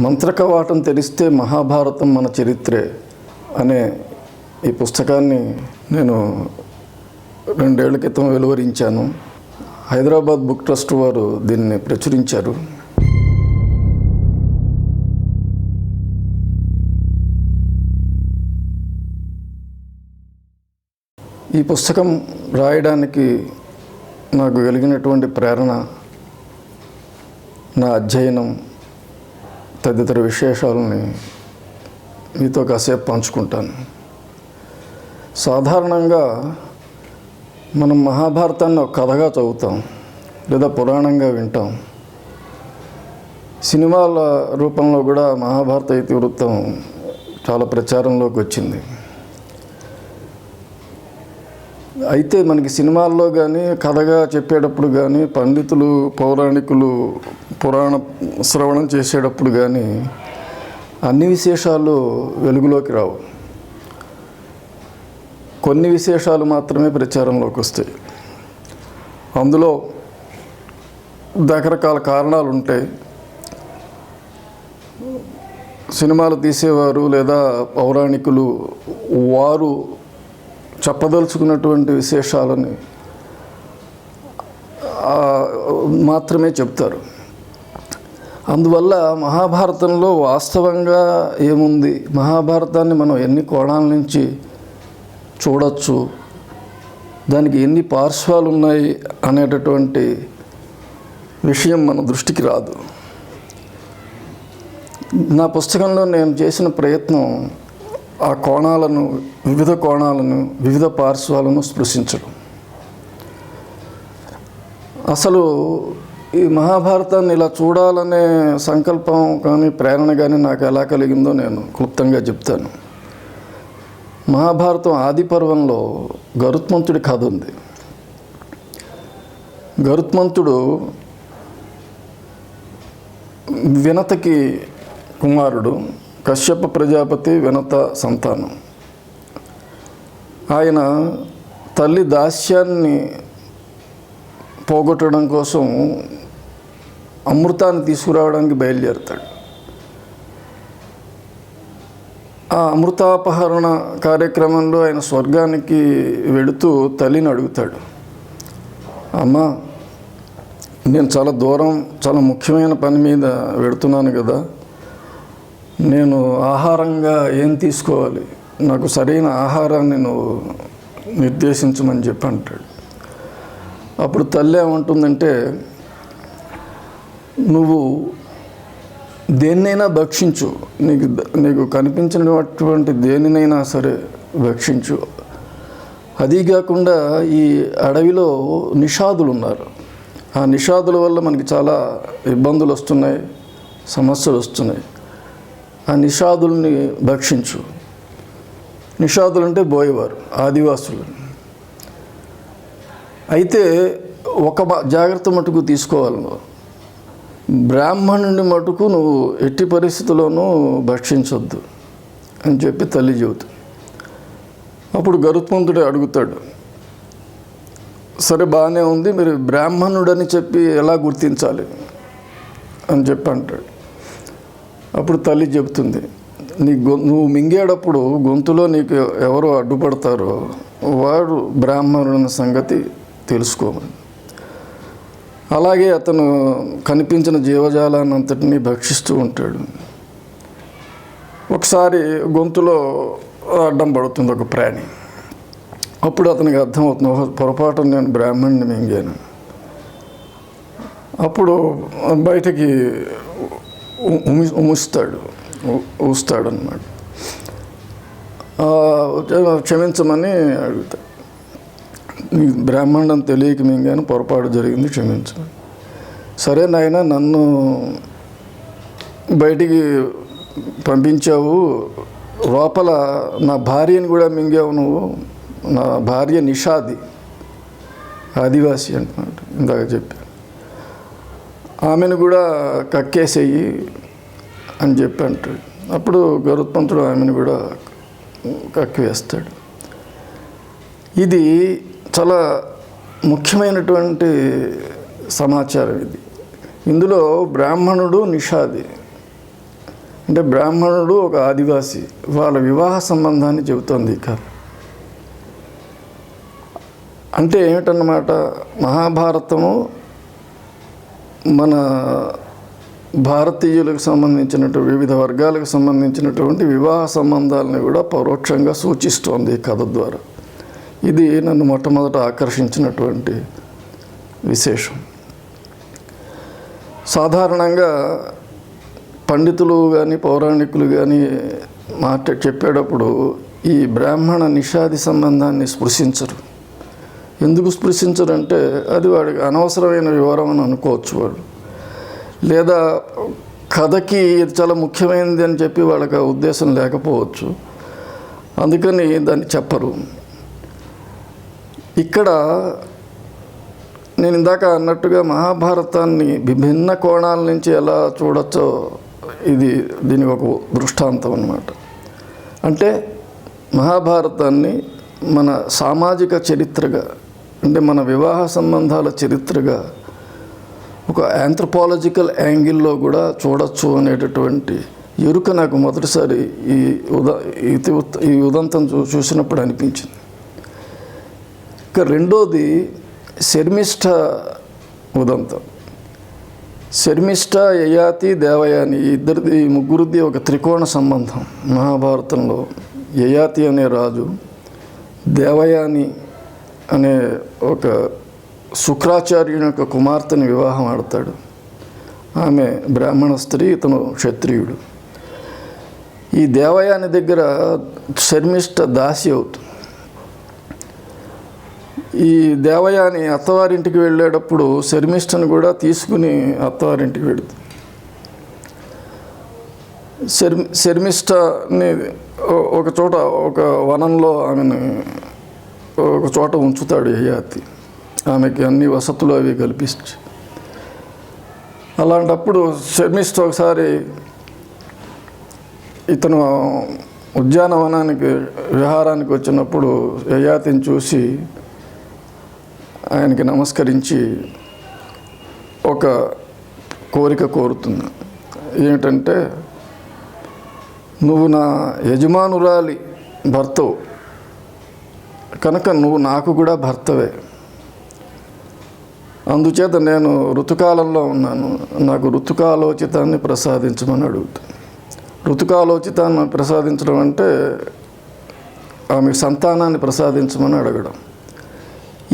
మంత్రకవాటం తెలిస్తే మహాభారతం మన చరిత్రే అనే ఈ పుస్తకాన్ని నేను 2 ఏళ్ల క్రితం వెలువరించాను. హైదరాబాద్ బుక్ ట్రస్ట్ వారు దీన్ని ప్రచురించారు. ఈ పుస్తకం రాయడానికి నాకు కలిగినటువంటి ప్రేరణ, నా అధ్యయనం తదితర విశేషాలని మీతో కాసేపు పంచుకుంటాను. సాధారణంగా మనం మహాభారతాన్ని ఒక కథగా చదువుతాం లేదా పురాణంగా వింటాం. సినిమాల రూపంలో కూడా మహాభారత ఇతివృత్తం చాలా ప్రచారంలోకి వచ్చింది. అయితే మనకి సినిమాల్లో కానీ కథగా చెప్పేటప్పుడు కానీ పండితులు పౌరాణికులు పురాణ శ్రవణం చేసేటప్పుడు కానీ అన్ని విశేషాలు వెలుగులోకి రావు. కొన్ని విశేషాలు మాత్రమే ప్రచారంలోకి వస్తాయి. అందులో రకరకాల కారణాలు ఉంటాయి. సినిమాలు తీసేవారు లేదా పౌరాణికులు వారు చెప్పదలుచుకున్నటువంటి విశేషాలని మాత్రమే చెప్తారు. అందువల్ల మహాభారతంలో వాస్తవంగా ఏముంది, మహాభారతాన్ని మనం ఎన్ని కోణాల నుంచి చూడవచ్చు, దానికి ఎన్ని పార్శ్వాలు ఉన్నాయి అనేటటువంటి విషయం మన దృష్టికి రాదు. నా పుస్తకంలో నేను చేసిన ప్రయత్నం ఆ కోణాలను, వివిధ కోణాలను, వివిధ పార్శ్వాలను స్పృశించడం. అసలు ఈ మహాభారతాన్ని ఇలా చూడాలనే సంకల్పం కానీ ప్రేరణ కానీ నాకు ఎలా కలిగిందో నేను క్లుప్తంగా చెప్తాను. మహాభారతం ఆది పర్వంలో గరుత్మంతుడి కథ ఉంది. గరుత్మంతుడు వినతకి కుమారుడు. కశ్యప ప్రజాపతి వినత సంతానం. ఆయన తల్లి దాస్యాన్ని పోగొట్టడం కోసం అమృతాన్ని తీసుకురావడానికి బయలుదేరుతాడు. ఆ అమృతాపహరణ కార్యక్రమంలో ఆయన స్వర్గానికి వెళుతూ తల్లిని అడుగుతాడు, అమ్మా, నేను చాలా దూరం, చాలా ముఖ్యమైన పని మీద వెళుతున్నాను కదా, నేను ఆహారంగా ఏం తీసుకోవాలి, నాకు సరైన ఆహారాన్ని నువ్వు నిర్దేశించమని చెప్పి అంటాడు. అప్పుడు తల్లి ఏమంటుందంటే, నువ్వు దేన్నైనా భక్షించు, నీకు కనిపించినటువంటి దేనినైనా సరే భక్షించు. అదీ కాకుండా ఈ అడవిలో నిషాదులు ఉన్నారు. ఆ నిషాదుల వల్ల మనకి చాలా ఇబ్బందులు వస్తున్నాయి, సమస్యలు వస్తున్నాయి. ఆ నిషాదుల్ని భక్షించు. నిషాదులు అంటే బోయేవారు, ఆదివాసులు. అయితే ఒక జాగ్రత్త మటుకు తీసుకోవాలి, నువ్వు బ్రాహ్మణుని మటుకు నువ్వు ఎట్టి పరిస్థితుల్లోనూ భక్షించొద్దు అని చెప్పి తల్లి చెబుతుంది. అప్పుడు గరుత్మంతుడే అడుగుతాడు, సరే బాగానే ఉంది, మీరు బ్రాహ్మణుడని చెప్పి ఎలా గుర్తించాలి అని చెప్పి అంటాడు. అప్పుడు తల్లి చెబుతుంది, నువ్వు మింగేటప్పుడు గొంతులో నీకు ఎవరు అడ్డుపడతారో వాడు బ్రాహ్మణుని సంగతి తెలుసుకోమని. అలాగే అతను కనిపించిన జీవజాలాన్ని అంతటినీ భక్షిస్తూ ఉంటాడు. ఒకసారి గొంతులో అడ్డం పడుతుంది ఒక ప్రాణి. అప్పుడు అతనికి అర్థమవుతుంది, పొరపాటు నేను బ్రాహ్మణుని మింగాను. అప్పుడు బయటికి ఊస్తాడు అన్నమాట. క్షమించమని అడుగుతాడు. నీ బ్రాహ్మణం తెలియక మింగాను, పొరపాటు జరిగింది, క్షమించమని. సరే నాయన, నన్ను బయటికి పంపించావు, లోపల నా భార్యని కూడా మింగావు నువ్వు. నా భార్య నిషాది, ఆదివాసి అంటున్నాడు, ఇందాక చెప్పాను. ఆమెను కూడా కక్కేసేయి అని చెప్పి అంటాడు. అప్పుడు గరుత్మంతుడు ఆమెను కూడా కక్కివేస్తాడు. ఇది చాలా ముఖ్యమైనటువంటి సమాచారం ఇది. ఇందులో బ్రాహ్మణుడు నిషాది అంటే బ్రాహ్మణుడు ఒక ఆదివాసి, వాళ్ళ వివాహ సంబంధాన్ని చెబుతోంది ఈ కథ. అంటే ఏమిటన్నమాట, మహాభారతము మన భారతీయులకు సంబంధించినటువంటి వివిధ వర్గాలకు సంబంధించినటువంటి వివాహ సంబంధాలని కూడా పరోక్షంగా సూచిస్తోంది ఈ కథ ద్వారా. ఇది నన్ను మొట్టమొదట ఆకర్షించినటువంటి విశేషం. సాధారణంగా పండితులు కానీ పౌరాణికులు కానీ చెప్పేటప్పుడు ఈ బ్రాహ్మణ నిషాది సంబంధాన్ని స్పృశించరు. ఎందుకు స్పృశించరంటే అది వాడికి అనవసరమైన వివరం అని అనుకోవచ్చు వాడు, లేదా కథకి ఇది చాలా ముఖ్యమైనది అని చెప్పి వాళ్ళకి ఆ ఉద్దేశం లేకపోవచ్చు, అందుకని దాన్ని చెప్పరు. ఇక్కడ నేను ఇందాక అన్నట్టుగా మహాభారతాన్ని విభిన్న కోణాల నుంచి ఎలా చూడొచ్చో దీని ఒక దృష్టాంతం అన్నమాట. అంటే మహాభారతాన్ని మన సామాజిక చరిత్రగా, అంటే మన వివాహ సంబంధాల చరిత్రగా ఒక ఆంథ్రోపాలజికల్ యాంగిల్లో కూడా చూడొచ్చు అనేటటువంటి ఎరుక నాకు మొదటిసారి ఈ ఉదంతం చూసినప్పుడు అనిపించింది. ఇక రెండోది శర్మిష్ఠ ఉదంతం. శర్మిష్ఠ, యయాతి, దేవయాని ఈ ముగ్గురిది ఒక త్రికోణ సంబంధం మహాభారతంలో. యయాతి అనే రాజు దేవయాని అనే ఒక శుక్రాచార్యుని యొక్క కుమార్తెని వివాహం ఆడతాడు. ఆమె బ్రాహ్మణ స్త్రీ, ఇతను క్షత్రియుడు. ఈ దేవయాని దగ్గర శర్మిష్ఠ దాసి అవుతుంది. ఈ దేవయాని అత్తవారింటికి వెళ్ళేటప్పుడు శర్మిష్ఠను కూడా తీసుకుని అత్తవారింటికి వెళుతుంది. శర్మిష్ఠని ఒక చోట, ఒక వనంలో ఆమెను ఒక చోట ఉంచుతాడు యయాతి, ఆమెకి అన్ని వసతులు అవి కల్పించి. అలాంటప్పుడు శర్మిష్ఠ ఒకసారి ఇతను ఉద్యానవనానికి విహారానికి వచ్చినప్పుడు యయాతిని చూసి ఆయనకి నమస్కరించి ఒక కోరిక కోరుతుంది. ఏమిటంటే, నువ్వు నా యజమానురాలి భర్తవు కనుక నువ్వు నాకు కూడా భర్తవే, అందుచేత నేను ఋతుకాలంలో ఉన్నాను, నాకు ఋతుకాలోచితాన్ని ప్రసాదించమని అడుగుతాను. ఋతుకాలోచితాన్ని ప్రసాదించడం అంటే ఆమె సంతానాన్ని ప్రసాదించమని అడగడం.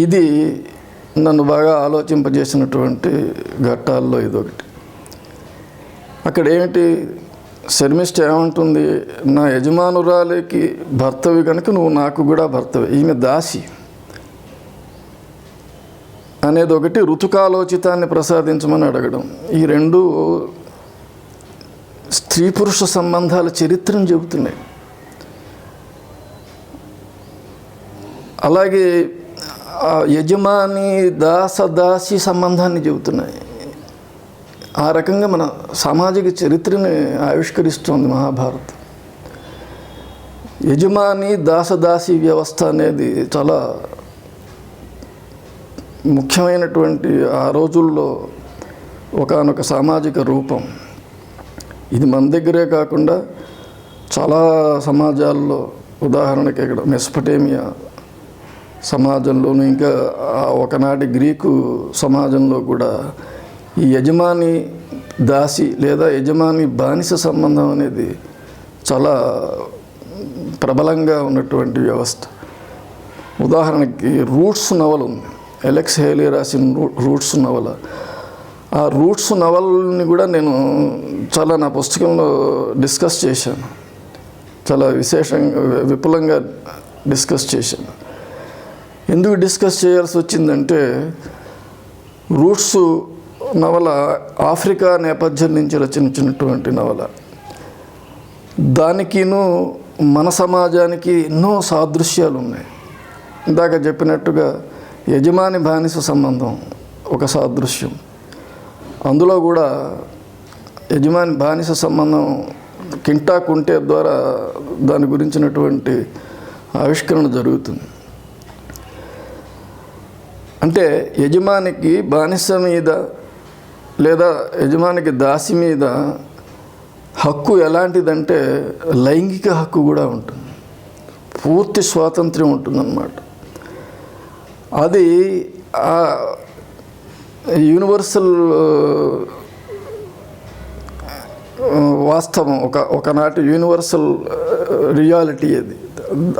ఇది నన్ను బాగా ఆలోచింపజేసినటువంటి ఘట్టాల్లో ఇదొకటి. అక్కడ ఏమిటి, శర్మిష్ఠ ఏమంటుంది, నా యజమానురాలికి భర్తవి కనుక నువ్వు నాకు కూడా భర్తవి, ఈమె దాసి అనేది ఒకటి, ఋతుకాలోచితాన్ని ప్రసాదించమని అడగడం. ఈ రెండు స్త్రీ పురుష సంబంధాల చరిత్రను చెబుతున్నాయి. అలాగే యజమాని దాసదాసి సంబంధాన్ని చెబుతున్నాయి. ఆ రకంగా మన సామాజిక చరిత్రని ఆవిష్కరిస్తుంది మహాభారతం. యజమాని దాసదాసి వ్యవస్థ అనేది చాలా ముఖ్యమైనటువంటి ఆ రోజుల్లో ఒకానొక సామాజిక రూపం. ఇది మన దగ్గరే కాకుండా చాలా సమాజాల్లో, ఉదాహరణకి ఇక్కడ మెసొపొటేమియా సమాజంలోనూ, ఇంకా ఒకనాటి గ్రీకు సమాజంలో కూడా ఈ యజమాని దాసి లేదా యజమాని బానిస సంబంధం అనేది చాలా ప్రబలంగా ఉన్నటువంటి వ్యవస్థ. ఉదాహరణకి రూట్స్ నవల ఉంది, ఎలెక్స్ హేలీ రాసిన రూట్స్ నవల. ఆ రూట్స్ నవల్ని కూడా నేను చాలా నా పుస్తకంలో డిస్కస్ చేశాను, చాలా విశేషంగా విపులంగా డిస్కస్ చేశాను. ఎందుకు డిస్కస్ చేయాల్సి వచ్చిందంటే, రూట్స్ నవల ఆఫ్రికా నేపథ్యం నుంచి రచించినటువంటి నవల. దానికిను మన సమాజానికి ఎన్నో సాదృశ్యాలు ఉన్నాయి. ఇందాక చెప్పినట్టుగా యజమాని బానిస సంబంధం ఒక సాదృశ్యం. అందులో కూడా యజమాని బానిస సంబంధం కింటా కుంటే ద్వారా దాని గురించినటువంటి ఆవిష్కరణ జరుగుతుంది. అంటే యజమానికి బానిస మీద లేదా యజమానికి దాసి మీద హక్కు ఎలాంటిదంటే లైంగిక హక్కు కూడా ఉంటుంది, పూర్తి స్వాతంత్ర్యం ఉంటుందన్నమాట. అది యూనివర్సల్ వాస్తవం, ఒకనాటి యూనివర్సల్ రియాలిటీ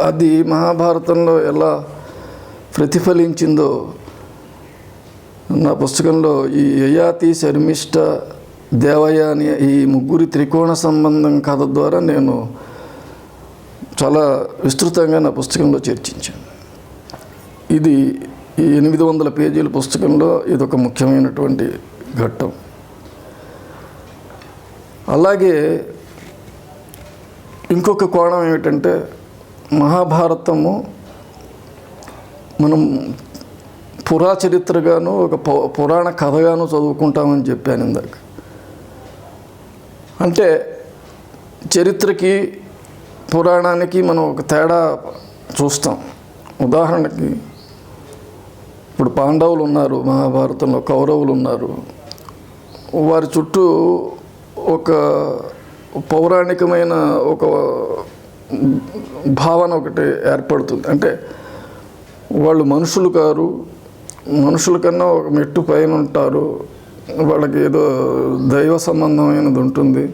అది మహాభారతంలో ఎలా ప్రతిఫలించిందో నా పుస్తకంలో ఈ యయాతి, శర్మిష్ఠ, దేవయ్య అని ఈ ముగ్గురి త్రికోణ సంబంధం కథ ద్వారా నేను చాలా విస్తృతంగా నా పుస్తకంలో చర్చించాను. ఇది ఈ 800 పేజీల పుస్తకంలో ఇదొక ముఖ్యమైనటువంటి ఘట్టం. అలాగే ఇంకొక కోణం ఏమిటంటే, మహాభారతము మనం పురాచరిత్రగాను ఒక పురాణ కథగాను చదువుకుంటామని చెప్పాను ఇందాక. అంటే చరిత్రకి పురాణానికి మనం ఒక తేడా చూస్తాం. ఉదాహరణకి ఇప్పుడు పాండవులు ఉన్నారు మహాభారతంలో, కౌరవులు ఉన్నారు. వారి చుట్టూ ఒక పౌరాణికమైన ఒక భావన ఒకటి ఏర్పడుతుంది. అంటే వాళ్ళు మనుషులు కారు, మనుషుల కన్నా ఒక మెట్టు పైన ఉంటారు, వాళ్ళకి ఏదో దైవ సంబంధమైనది ఉంటుంది,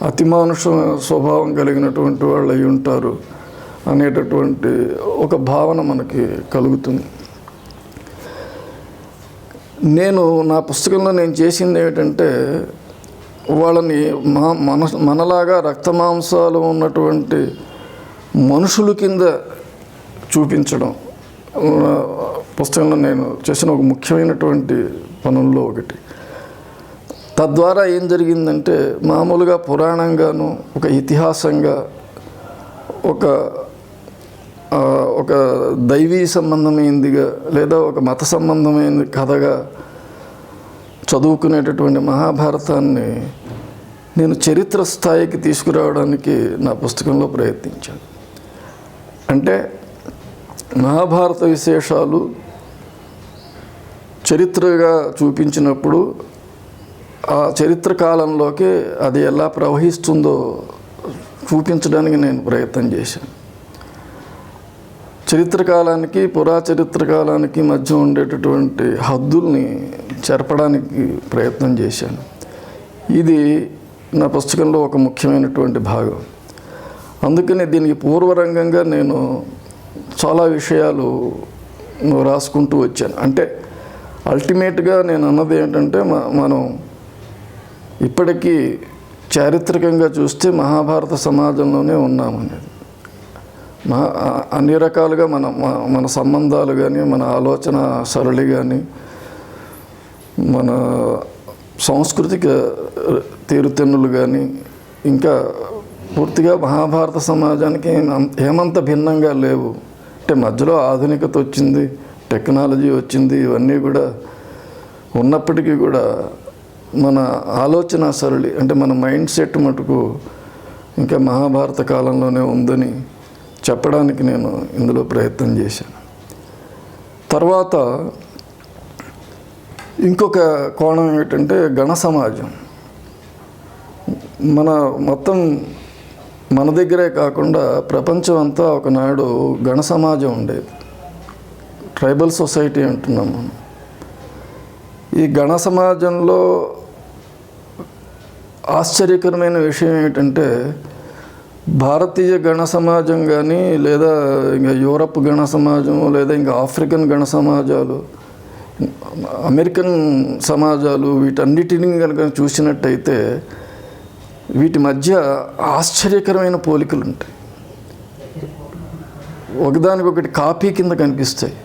అతిమానుష స్వభావం కలిగినటువంటి వాళ్ళు అయి ఉంటారు అనేటటువంటి ఒక భావన మనకి కలుగుతుంది. నేను నా పుస్తకంలో నేను చేసింది ఏమిటంటే, వాళ్ళని మనలాగా రక్తమాంసాలు ఉన్నటువంటి మనుషుల కింద చూపించడం పుస్తకంలో నేను చేసిన ఒక ముఖ్యమైనటువంటి పనుల్లో ఒకటి. తద్వారా ఏం జరిగిందంటే, మామూలుగా పురాణంగాను ఒక ఇతిహాసంగా ఒక దైవీ సంబంధమైనదిగా లేదా ఒక మత సంబంధమైన కథగా చదువుకునేటటువంటి మహాభారతాన్ని నేను చరిత్ర స్థాయికి తీసుకురావడానికి నా పుస్తకంలో ప్రయత్నించాను. అంటే మహాభారత విశేషాలు చరిత్రగా చూపించినప్పుడు ఆ చరిత్ర కాలంలోకి అది ఎలా ప్రవహిస్తుందో చూపించడానికి నేను ప్రయత్నం చేశాను. చరిత్ర కాలానికి పురాచరిత్ర కాలానికి మధ్య ఉండేటటువంటి హద్దుల్ని చెరపడానికి ప్రయత్నం చేశాను. ఇది నా పుస్తకంలో ఒక ముఖ్యమైనటువంటి భాగం. అందుకని దీనికి పూర్వరంగంగా నేను చాలా విషయాలు రాసుకుంటూ వచ్చాను. అంటే అల్టిమేట్గా నేను అన్నది ఏంటంటే, మనం ఇప్పటికీ చారిత్రకంగా చూస్తే మహాభారత సమాజంలోనే ఉన్నామనేది. అన్ని రకాలుగా మన సంబంధాలు కానీ, మన ఆలోచన సరళి కానీ, మన సాంస్కృతిక తీరుతెన్నులు కానీ ఇంకా పూర్తిగా మహాభారత సమాజానికి ఏమంత భిన్నంగా లేవు. అంటే మధ్యలో ఆధునికత వచ్చింది, టెక్నాలజీ వచ్చింది, ఇవన్నీ కూడా ఉన్నప్పటికీ కూడా మన ఆలోచన సరళి అంటే మన మైండ్ సెట్ మటుకు ఇంకా మహాభారత కాలంలోనే ఉందని చెప్పడానికి నేను ఇందులో ప్రయత్నం చేశాను. తర్వాత ఇంకొక కోణం ఏమిటంటే, గణ సమాజం. మొత్తం మన దగ్గరే కాకుండా ప్రపంచం అంతా ఒకనాడు గణ సమాజం ఉండేది, ట్రైబల్ సొసైటీ అంటున్నాం మనం. ఈ గణ సమాజంలో ఆశ్చర్యకరమైన విషయం ఏమిటంటే, భారతీయ గణ సమాజం కానీ లేదా ఇంకా యూరప్ గణ సమాజం లేదా ఇంకా ఆఫ్రికన్ గణ సమాజాలు, అమెరికన్ సమాజాలు, వీటన్నిటిని కనుక చూసినట్టయితే వీటి మధ్య ఆశ్చర్యకరమైన పోలికలు ఉంటాయి. ఒకదానికొకటి కాపీ కింద కనిపిస్తాయి.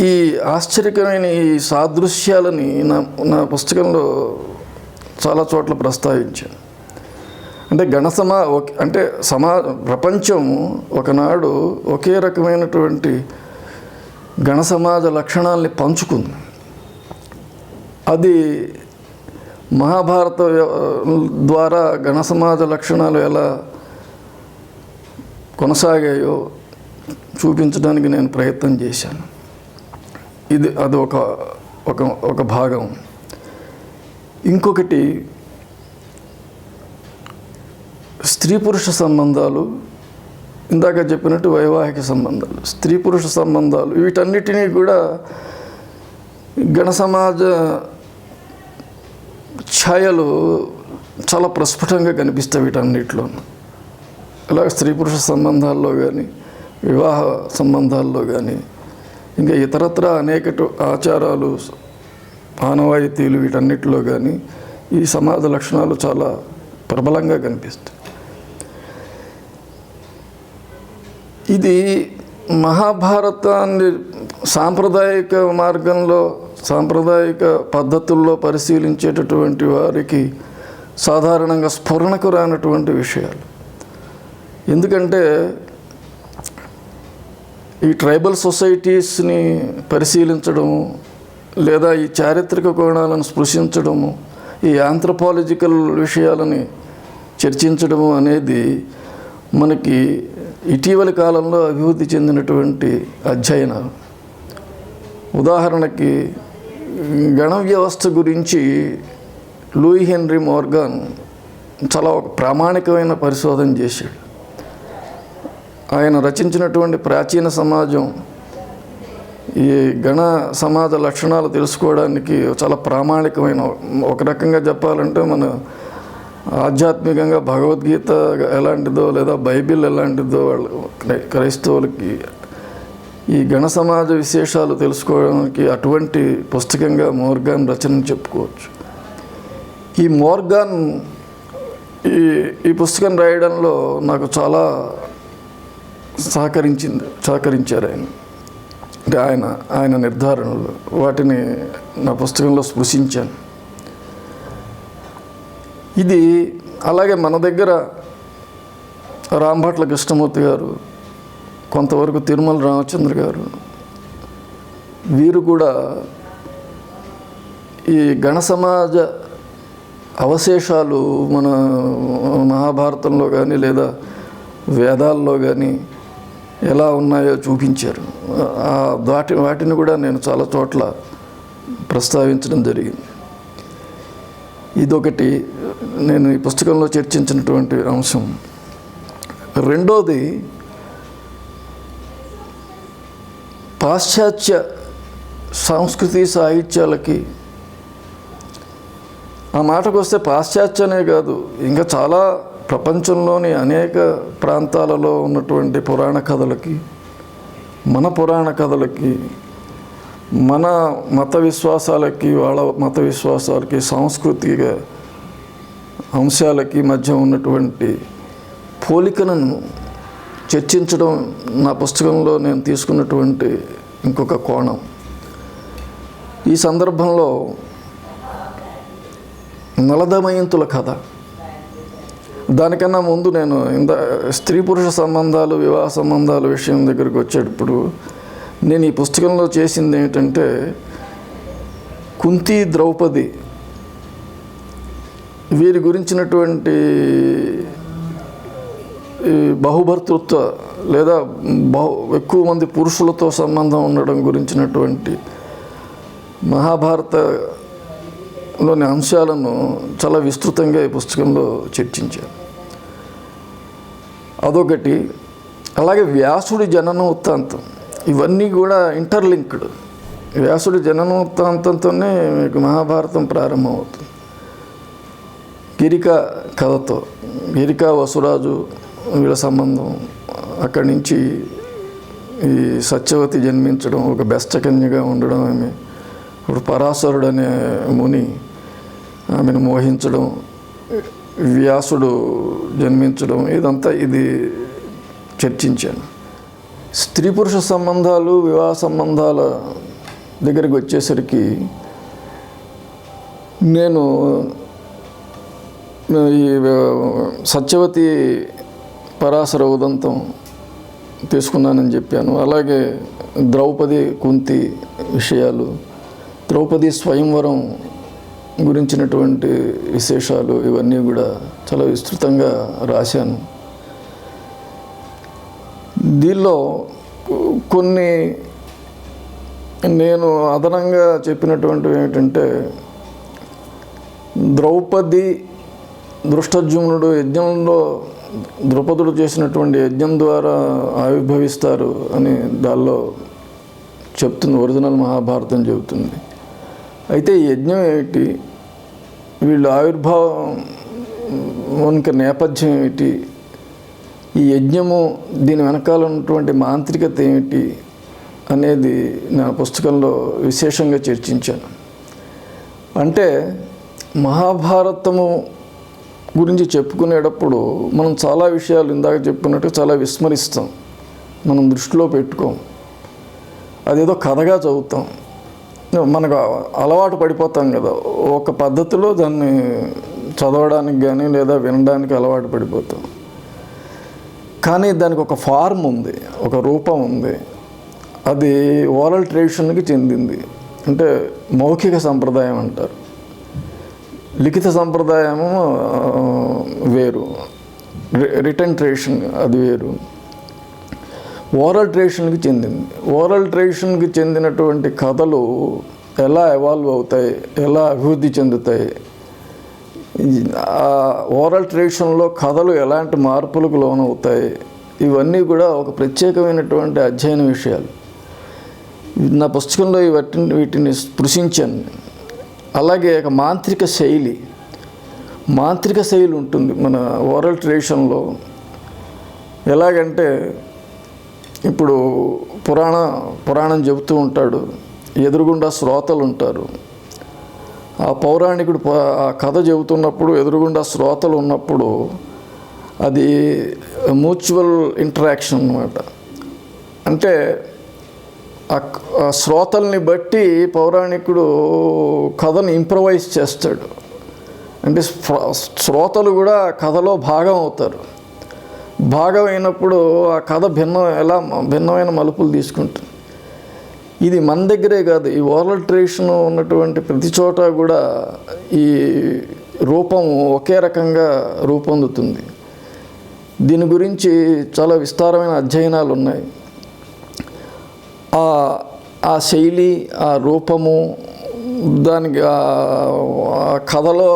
ఈ ఆశ్చర్యకరమైన ఈ సాదృశ్యాలని నా పుస్తకంలో చాలా చోట్ల ప్రస్తావించాను. అంటే ప్రపంచము ఒకనాడు ఒకే రకమైనటువంటి గణ సమాజ లక్షణాలని పంచుకుంది. అది మహాభారత ద్వారా గణ సమాజ లక్షణాలు ఎలా కొనసాగాయో చూపించడానికి నేను ప్రయత్నం చేశాను. అది ఒక భాగం. ఇంకొకటి, స్త్రీ పురుష సంబంధాలు, ఇందాక చెప్పినట్టు వైవాహిక సంబంధాలు, స్త్రీ పురుష సంబంధాలు, వీటన్నిటినీ కూడా గణ సమాజ ఛాయలు చాలా ప్రస్ఫుటంగా కనిపిస్తాయి వీటన్నిటిలో. అలాగే స్త్రీ పురుష సంబంధాల్లో కానీ, వివాహ సంబంధాల్లో కానీ, ఇంకా ఇతరత్ర అనేక ఆచారాలు, ఆనవాయితీలు, వీటన్నిటిలో కానీ ఈ సమాజ లక్షణాలు చాలా ప్రబలంగా కనిపిస్తాయి. ఇది మహాభారతాన్ని సాంప్రదాయిక మార్గంలో, సాంప్రదాయిక పద్ధతుల్లో పరిశీలించేటటువంటి వారికి సాధారణంగా స్ఫురణకు రానటువంటి విషయాలు. ఎందుకంటే ఈ ట్రైబల్ సొసైటీస్ని పరిశీలించడము, లేదా ఈ చారిత్రక కోణాలను స్పృశించడము, ఈ ఆంథ్రోపాలజికల్ విషయాలని చర్చించడము అనేది మనకి ఇటీవలి కాలంలో అభివృద్ధి చెందినటువంటి అధ్యయనాలు. ఉదాహరణకి గణ వ్యవస్థ గురించి లూయి హెన్రీ మోర్గాన్ చాలా ఒక ప్రామాణికమైన పరిశోధన చేశాడు. ఆయన రచించినటువంటి ప్రాచీన సమాజం ఈ గణ సమాజ లక్షణాలు తెలుసుకోవడానికి చాలా ప్రామాణికమైన, ఒక రకంగా చెప్పాలంటే మన ఆధ్యాత్మికంగా భగవద్గీత ఎలాంటిదో లేదా బైబిల్ ఎలాంటిదో వాళ్ళు క్రైస్తవులకి ఈ గణ సమాజ విశేషాలు తెలుసుకోవడానికి అటువంటి పుస్తకంగా మోర్గాన్ రచనని చెప్పుకోవచ్చు. ఈ మోర్గాన్ ఈ పుస్తకం రాయడంలో నాకు చాలా సహకరించారు ఆయన. అంటే ఆయన నిర్ధారణలు, వాటిని నా పుస్తకంలో స్పృశించాను. ఇది అలాగే మన దగ్గర రాంభట్ల కృష్ణమూర్తి గారు, కొంతవరకు తిరుమల రామచంద్ర గారు, వీరు కూడా ఈ గణ సమాజ అవశేషాలు మన మహాభారతంలో కానీ లేదా వేదాల్లో కానీ ఎలా ఉన్నాయో చూపించారు. వాటిని కూడా నేను చాలా చోట్ల ప్రస్తావించడం జరిగింది. ఇదొకటి నేను ఈ పుస్తకంలో చర్చించినటువంటి అంశం. రెండోది, పాశ్చాత్య సంస్కృతి సాహిత్యాలకి, ఆ మాటకు వస్తే పాశ్చాత్యనే కాదు, ఇంకా చాలా ప్రపంచంలోని అనేక ప్రాంతాలలో ఉన్నటువంటి పురాణ కథలకి, మన పురాణ కథలకి, మన మత విశ్వాసాలకి, వాళ్ళ మత విశ్వాసాలకి, సాంస్కృతిక అంశాలకి మధ్య ఉన్నటువంటి పోలికలను చర్చించడం నా పుస్తకంలో నేను తీసుకున్నటువంటి ఇంకొక కోణం. ఈ సందర్భంలో నలదమయంతుల కథ, దానికన్నా ముందు నేను స్త్రీ పురుష సంబంధాలు, వివాహ సంబంధాల విషయం దగ్గరికి వచ్చేటప్పుడు నేను ఈ పుస్తకంలో చేసింది ఏంటంటే, కుంతి, ద్రౌపది వీరి గురించినటువంటి బహుభర్తృత్వ లేదా ఎక్కువ మంది పురుషులతో సంబంధం ఉండడం గురించినటువంటి మహాభారతలోని అంశాలను చాలా విస్తృతంగా ఈ పుస్తకంలో చర్చించాను. అదొకటి. అలాగే వ్యాసుడి జనన వృత్తాంతం, ఇవన్నీ కూడా ఇంటర్లింక్డ్. వ్యాసుడి జనన వృత్తాంతంతోనే మీకు మహాభారతం ప్రారంభమవుతుంది. గిరిక కథతో, గిరిక వసురాజు వీళ్ళ సంబంధం, అక్కడి నుంచి ఈ సత్యవతి జన్మించడం, ఒక బెస్తకన్యగా ఉండడం, ఆమె ఇప్పుడు పరాశరుడు అనే ముని ఆమెను మోహించడం, వ్యాసుడు జన్మించడం, ఇదంతా ఇది చర్చించాను. స్త్రీ పురుష సంబంధాలు, వివాహ సంబంధాల దగ్గరికి వచ్చేసరికి నేను ఈ సత్యవతి పరాశర ఉదంతం తీసుకున్నానని చెప్పాను. అలాగే ద్రౌపది, కుంతి విషయాలు, ద్రౌపది స్వయంవరం గురించినటువంటి విశేషాలు, ఇవన్నీ కూడా చాలా విస్తృతంగా రాశాను. దీనిలో కొన్ని నేను అదనంగా చెప్పినటువంటివి ఏమిటంటే, ద్రౌపది, దృష్టద్యుమ్నుడు యజ్ఞంలో ద్రుపదుడు చేసినటువంటి యజ్ఞం ద్వారా ఆవిర్భవిస్తారు అని దానిలో చెప్తుంది, ఒరిజినల్ మహాభారతం చెబుతుంది. అయితే ఈ యజ్ఞం ఏమిటి, వీళ్ళు ఆవిర్భావానికి నేపథ్యం ఏమిటి, ఈ యజ్ఞము దీని వెనకాల ఉన్నటువంటి మాంత్రికత ఏమిటి అనేది నా పుస్తకంలో విశేషంగా చర్చించాను. అంటే మహాభారతము గురించి చెప్పుకునేటప్పుడు మనం చాలా విషయాలు ఇందాక చెప్పుకున్నట్టు చాలా విస్మరిస్తాం, మనం దృష్టిలో పెట్టుకోం. అదేదో కథగా చదువుతాం, మనకు అలవాటు పడిపోతాం కదా, ఒక పద్ధతిలో దాన్ని చదవడానికి కానీ లేదా వినడానికి అలవాటు పడిపోతాం. కానీ దానికి ఒక ఫార్మ్ ఉంది, ఒక రూపం ఉంది. అది ఓరల్ ట్రెడిషన్కి చెందింది. అంటే మౌఖిక సంప్రదాయం అంటారు. లిఖిత సంప్రదాయము వేరు, రిటర్న్ ట్రెడిషన్ అది వేరు. ఓరల్ ట్రెడిషన్కి చెందింది. ఓరల్ ట్రెడిషన్కి చెందినటువంటి కథలు ఎలా ఎవాల్వ్ అవుతాయి, ఎలా అభివృద్ధి చెందుతాయి, ఓరల్ ట్రెడిషన్లో కథలు ఎలాంటి మార్పులకు లోనవుతాయి, ఇవన్నీ కూడా ఒక ప్రత్యేకమైనటువంటి అధ్యయన విషయాలు. నా పుస్తకంలో వీటిని స్పృశించాను. అలాగే ఒక మాంత్రిక శైలి ఉంటుంది మన ఓరల్ ట్రెడిషన్లో. ఎలాగంటే ఇప్పుడు పురాణం చెబుతూ ఉంటాడు, ఎదురుగుండా శ్రోతలు ఉంటారు. ఆ పౌరాణికుడు ఆ కథ చెబుతున్నప్పుడు ఎదురుగుండా శ్రోతలు ఉన్నప్పుడు అది మ్యూచువల్ ఇంటరాక్షన్ అన్నమాట. అంటే ఆ శ్రోతల్ని బట్టి పౌరాణికుడు కథను ఇంప్రవైజ్ చేస్తాడు. అంటే శ్రోతలు కూడా కథలో భాగం అవుతారు. భాగం అయినప్పుడు ఆ కథ భిన్నమైన మలుపులు తీసుకుంటుంది. ఇది మన దగ్గరే కాదు, ఈ ఓరల్ ట్రెడిషన్ ఉన్నటువంటి ప్రతి చోట కూడా ఈ రూపం ఒకే రకంగా రూపొందుతుంది. దీని గురించి చాలా విస్తారమైన అధ్యయనాలు ఉన్నాయి. ఆ శైలి, ఆ రూపము, దానికి ఆ కథలో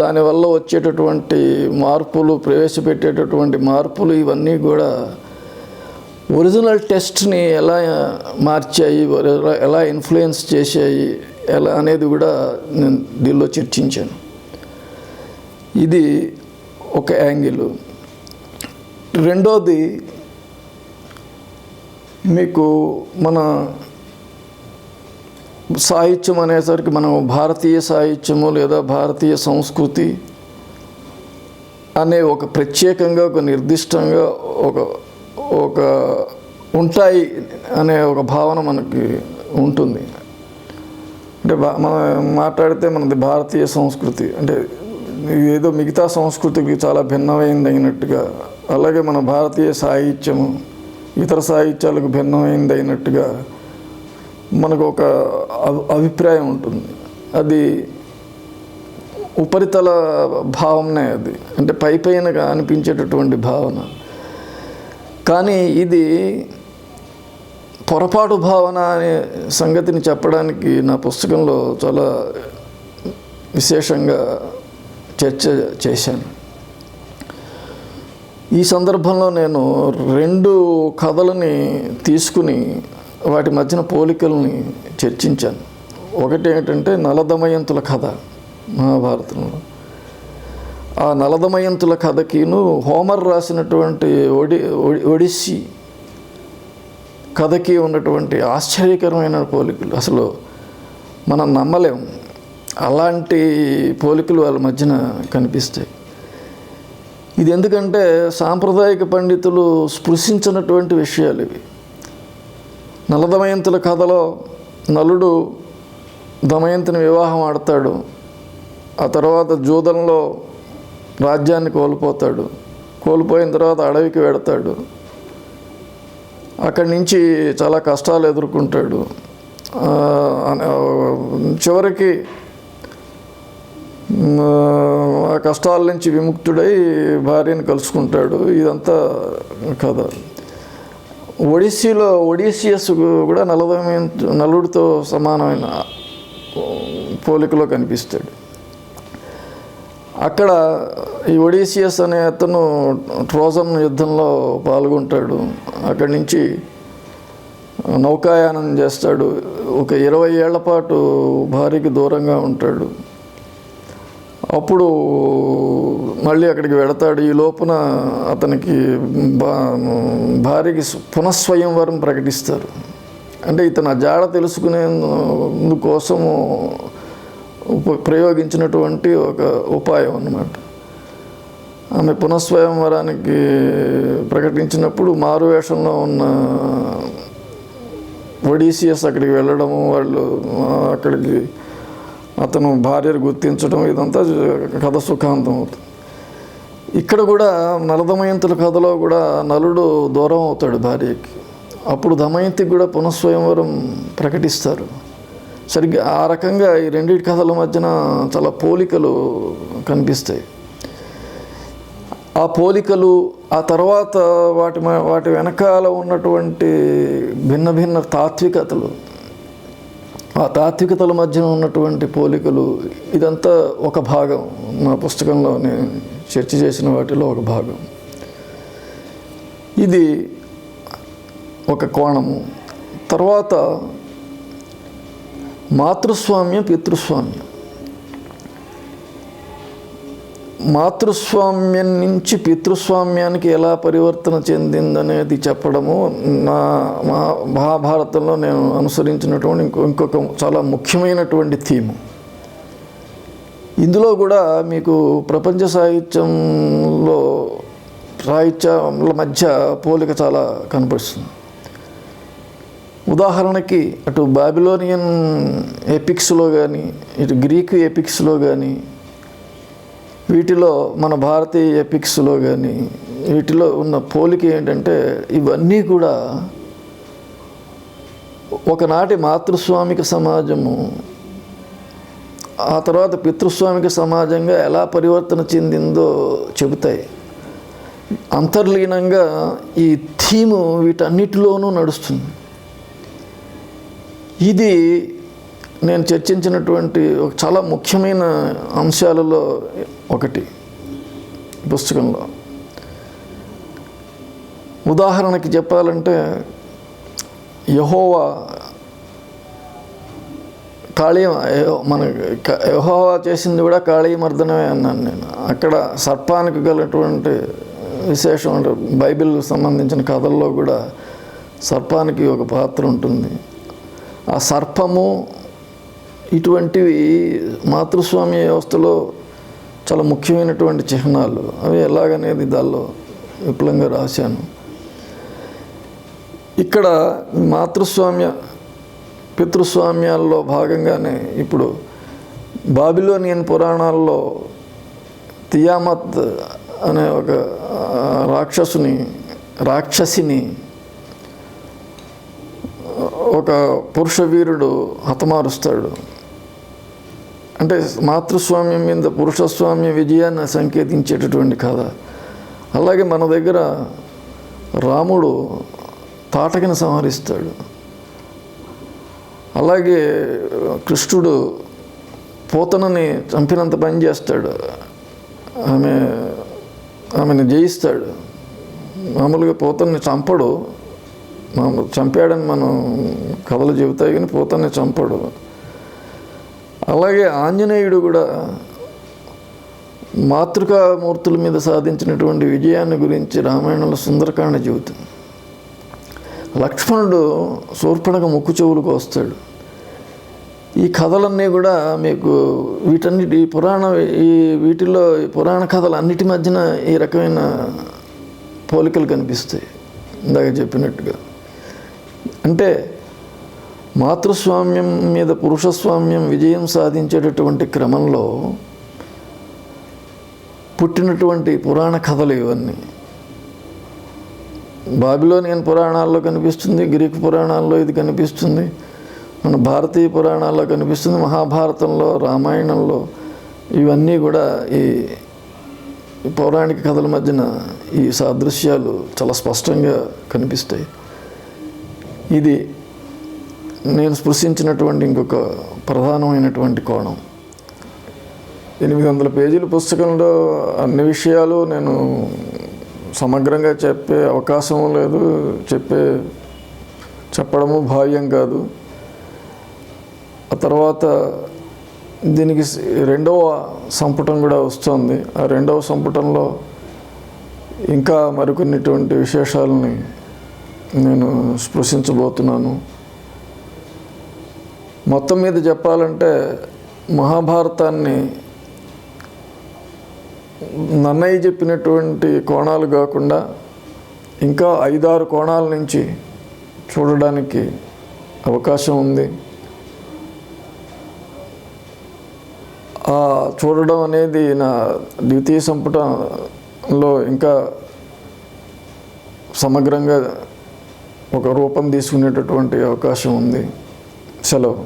దానివల్ల వచ్చేటటువంటి మార్పులు, ప్రవేశపెట్టేటటువంటి మార్పులు, ఇవన్నీ కూడా ఒరిజినల్ టెస్ట్ని ఎలా మార్చాయి, ఎలా ఇన్ఫ్లుయెన్స్ చేశాయి ఎలా అనేది కూడా నేను దీనిలో చర్చించాను. ఇది ఒక యాంగిల్. రెండోది, మీకు మన సాహిత్యం అనేసరికి మనం భారతీయ సాహిత్యము లేదా భారతీయ సంస్కృతి అనే ఒక ప్రత్యేకంగా ఒక నిర్దిష్టంగా ఒక ఉంటాయి అనే ఒక భావన మనకి ఉంటుంది. అంటే మనం మాట్లాడితే మనది భారతీయ సంస్కృతి అంటే ఏదో మిగతా సంస్కృతికి చాలా భిన్నమైంది అయినట్టుగా, అలాగే మన భారతీయ సాహిత్యము ఇతర సాహిత్యాలకు భిన్నమైంది అయినట్టుగా మనకు ఒక అభిప్రాయం ఉంటుంది. అది ఉపరితల భావనే, అది అంటే పైపైనగా అనిపించేటటువంటి భావన. కానీ ఇది పొరపాటు భావన అనే సంగతిని చెప్పడానికి నా పుస్తకంలో చాలా విశేషంగా చర్చ చేశాను. ఈ సందర్భంలో నేను 2 కథలని తీసుకుని వాటి మధ్యన పోలికల్ని చర్చించాను. ఒకటి ఏంటంటే నలదమయంతుల కథ మహాభారతంలో. ఆ నలదమయంతుల కథకిను హోమర్ రాసినటువంటి ఒడిస్సీ కథకి ఉన్నటువంటి ఆశ్చర్యకరమైన పోలికలు అసలు మనం నమ్మలేము. అలాంటి పోలికలు వాళ్ళ మధ్యన కనిపిస్తాయి. ఇది ఎందుకంటే సాంప్రదాయిక పండితులు స్పృశించినటువంటి విషయాలు ఇవి. నలదమయంతుల కథలో నలుడు దమయంతిని వివాహం ఆడతాడు, ఆ తర్వాత జూదంలో రాజ్యాన్ని కోల్పోతాడు, కోల్పోయిన తర్వాత అడవికి వెడతాడు, అక్కడి నుంచి చాలా కష్టాలు ఎదుర్కొంటాడు, చివరికి ఆ కష్టాల నుంచి విముక్తుడై భార్యను కలుసుకుంటాడు. ఇదంతా కథ. ఒడిసియస్ కూడా నలుడితో సమానమైన పోలికలో కనిపిస్తాడు. అక్కడ ఈ ఒడీసియస్ అనే అతను ట్రోజన్ యుద్ధంలో పాల్గొంటాడు. అక్కడి నుంచి నౌకాయానం చేస్తాడు. ఒక 20 ఏళ్ల పాటు భార్యకి దూరంగా ఉంటాడు. అప్పుడు మళ్ళీ అక్కడికి వెళతాడు. ఈ లోపున అతనికి భార్యకి పునఃస్వయంవరం ప్రకటిస్తారు. అంటే ఇతను జాడ తెలుసుకునేందుకోసము ప్రయోగించినటువంటి ఒక ఉపాయం అన్నమాట. ఆమె పునఃస్వయంవరానికి ప్రకటించినప్పుడు మారువేషంలో ఉన్న ఒడీసియస్ అక్కడికి వెళ్ళడము, వాళ్ళు అక్కడికి అతను భార్యను గుర్తించడం, ఇదంతా కథ సుఖాంతం అవుతుంది. ఇక్కడ కూడా నలదమయంతుల కథలో కూడా నలుడు దూరం అవుతాడు భార్యకి. అప్పుడు దమయంతికి కూడా పునఃస్వయంవరం ప్రకటిస్తారు. సరిగ్గా ఆ రకంగా ఈ రెండింటి కథల మధ్యన చాలా పోలికలు కనిపిస్తాయి. ఆ పోలికలు, ఆ తర్వాత వాటి వెనకాల ఉన్నటువంటి భిన్న భిన్న తాత్వికతలు, ఆ తాత్వికతల మధ్యన ఉన్నటువంటి పోలికలు, ఇదంతా ఒక భాగం. నా పుస్తకంలో నేను చర్చ చేసిన వాటిలో ఒక భాగం. ఇది ఒక కోణము. తర్వాత మాతృస్వామ్యం, పితృస్వామ్యం. మాతృస్వామ్యం నుంచి పితృస్వామ్యానికి ఎలా పరివర్తన చెందిందనేది చెప్పడము మహాభారతంలో నేను అనుసరించినటువంటి ఇంకొక చాలా ముఖ్యమైనటువంటి థీము. ఇందులో కూడా మీకు ప్రపంచ సాహిత్యంలో సాహిత్యాల మధ్య పోలిక చాలా కనపడుతుంది. ఉదాహరణకి అటు బాబిలోనియన్ ఎపిక్స్లో కానీ, ఇటు గ్రీకు ఎపిక్స్లో కానీ, వీటిలో మన భారతీయ ఎపిక్స్లో కానీ, వీటిలో ఉన్న పోలిక ఏంటంటే, ఇవన్నీ కూడా ఒకనాటి మాతృస్వామిక సమాజము ఆ తర్వాత పితృస్వామిక సమాజంగా ఎలా పరివర్తన చెందిందో చెబుతాయి. అంతర్లీనంగా ఈ థీము వీటన్నిటిలోనూ నడుస్తుంది. ఇది నేను చర్చించినటువంటి ఒక చాలా ముఖ్యమైన అంశాలలో ఒకటి పుస్తకంలో. ఉదాహరణకి చెప్పాలంటే, యెహోవా యెహోవా చేసింది కూడా కాళీమర్దనమే అన్నాను నేను. అక్కడ సర్పానికి గలటువంటి విశేషం అంటే బైబిల్కి సంబంధించిన కథల్లో కూడా సర్పానికి ఒక పాత్ర ఉంటుంది. ఆ సర్పము ఇటువంటివి మాతృస్వామ్య వ్యవస్థలో చాలా ముఖ్యమైనటువంటి చిహ్నాలు. అవి ఎలాగనేది దానిలో విపులంగా రాశాను. ఇక్కడ మాతృస్వామ్య పితృస్వామ్యాల్లో భాగంగానే ఇప్పుడు బాబిలోనియన్ పురాణాల్లో తియామత్ అనే ఒక రాక్షసిని ఒక పురుష వీరుడు హతమారుస్తాడు. అంటే మాతృస్వామ్యం మీద పురుషస్వామ్య విజయాన్ని సంకేతించేటటువంటి కథ. అలాగే మన దగ్గర రాముడు తాటకిని సంహరిస్తాడు. అలాగే కృష్ణుడు పోతనని చంపినంత పని చేస్తాడు, ఆమెను జయిస్తాడు. మామూలుగా పోతన్ని చంపడు, చంపాడని మనం కథలు చెబుతాయి కానీ పోతన్ని చంపడు. అలాగే ఆంజనేయుడు కూడా మాతృకామూర్తుల మీద సాధించినటువంటి విజయాన్ని గురించి రామాయణంలో సుందరకాండ చెబుతుంది. లక్ష్మణుడు శూర్పణఖ ముక్కు చెవులు కోస్తాడు. ఈ కథలన్నీ కూడా మీకు వీటిల్లో పురాణ కథలు అన్నిటి మధ్యన ఈ రకమైన పోలికలు కనిపిస్తాయి. ఇందాక చెప్పినట్టుగా అంటే మాతృస్వామ్యం మీద పురుషస్వామ్యం విజయం సాధించేటటువంటి క్రమంలో పుట్టినటువంటి పురాణ కథలు ఇవన్నీ. బాబిలోనియన్ పురాణాల్లో కనిపిస్తుంది, గ్రీకు పురాణాల్లో ఇది కనిపిస్తుంది, మన భారతీయ పురాణాల్లో కనిపిస్తుంది, మహాభారతంలో, రామాయణంలో ఇవన్నీ కూడా ఈ పౌరాణిక కథల మధ్యన ఈ సాదృశ్యాలు చాలా స్పష్టంగా కనిపిస్తాయి. ఇది నేను స్పృశించినటువంటి ఇంకొక ప్రధానమైనటువంటి కోణం. 800 పేజీల పుస్తకంలో అన్ని విషయాలు నేను సమగ్రంగా చెప్పే అవకాశం లేదు, చెప్పడము భావ్యం కాదు. ఆ తర్వాత దీనికి 2వ సంపుటం కూడా వస్తుంది. ఆ 2వ సంపుటంలో ఇంకా మరికొన్నిటువంటి విశేషాలని నేను స్పృశించబోతున్నాను. మొత్తం మీద చెప్పాలంటే మహాభారతాన్ని నన్నయ్య చెప్పినటువంటి కోణాలు కాకుండా ఇంకా 5-6 కోణాల నుంచి చూడడానికి అవకాశం ఉంది. చూడడం అనేది నా ద్వితీయ సంపుటంలో ఇంకా సమగ్రంగా ఒక రూపం తీసుకునేటటువంటి అవకాశం ఉంది. సెలవు.